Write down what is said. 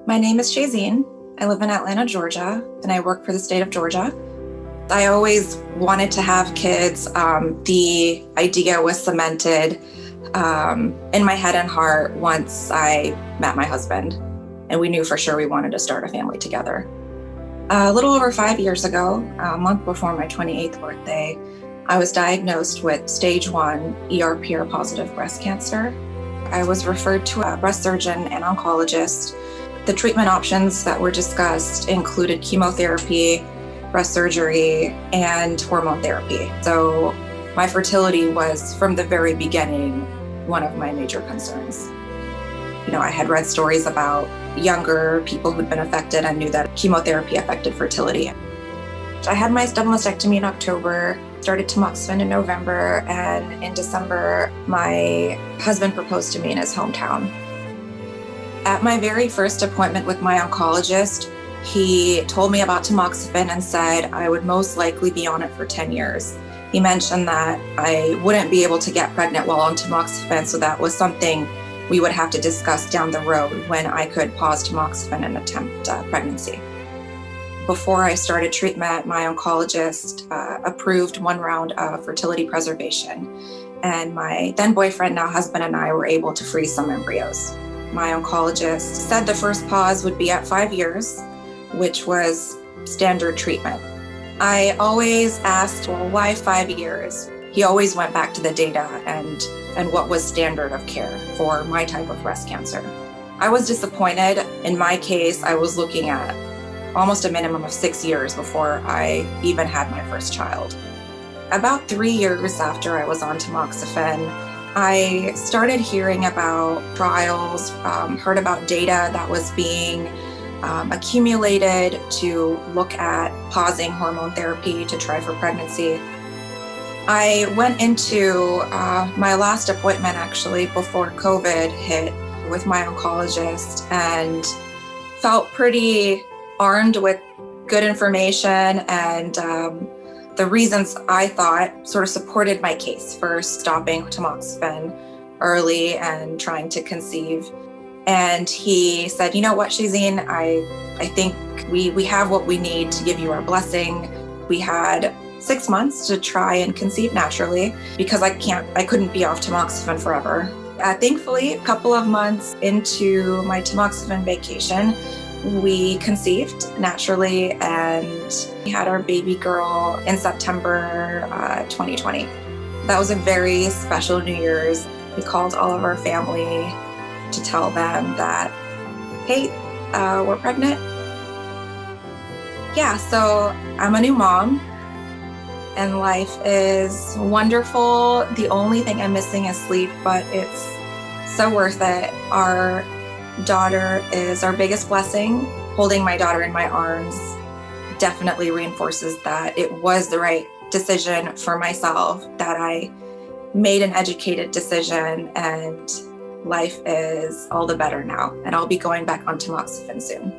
My name is Shehzin. I live in Atlanta, Georgia, and I work for the state of Georgia. I always wanted to have kids. The idea was cemented in my head and heart once I met my husband, and we knew for sure we wanted to start a family together. A little over 5 years ago, a month before my 28th birthday, I was diagnosed with stage 1 ER-positive breast cancer. I was referred to a breast surgeon and oncologist. The treatment options that were discussed included chemotherapy, breast surgery, and hormone therapy. So my fertility was, from the very beginning, one of my major concerns. I had read stories about younger people who'd been affected and knew that chemotherapy affected fertility. I had my double mastectomy in October, started tamoxifen in November, and in December, my husband proposed to me in his hometown. At my very first appointment with my oncologist, he told me about tamoxifen and said I would most likely be on it for 10 years. He mentioned that I wouldn't be able to get pregnant while on tamoxifen, so that was something we would have to discuss down the road when I could pause tamoxifen and attempt pregnancy. Before I started treatment, my oncologist approved 1 round of fertility preservation, and my then boyfriend, now husband, and I were able to freeze some embryos. My oncologist said the first pause would be at 5 years, which was standard treatment. I always asked, well, why 5 years? He always went back to the data and what was standard of care for my type of breast cancer. I was disappointed. In my case, I was looking at almost a minimum of 6 years before I even had my first child. About 3 years after I was on tamoxifen, I started hearing about trials, heard about data that was being accumulated to look at pausing hormone therapy to try for pregnancy. I went into my last appointment actually before COVID hit with my oncologist and felt pretty armed with good information and the reasons I thought sort of supported my case for stopping tamoxifen early and trying to conceive. And he said, you know what, Shehzin, I think we have what we need to give you our blessing. We had 6 months to try and conceive naturally because I couldn't be off tamoxifen forever. Thankfully, a couple of months into my tamoxifen vacation, we conceived naturally and we had our baby girl in September 2020. That was a very special New Year's. We called all of our family to tell them that, hey, we're pregnant. Yeah, so I'm a new mom and life is wonderful. The only thing I'm missing is sleep, but it's so worth it. Our daughter is our biggest blessing. Holding my daughter in my arms definitely reinforces that it was the right decision for myself, that I made an educated decision, and life is all the better now. And I'll be going back on tamoxifen soon.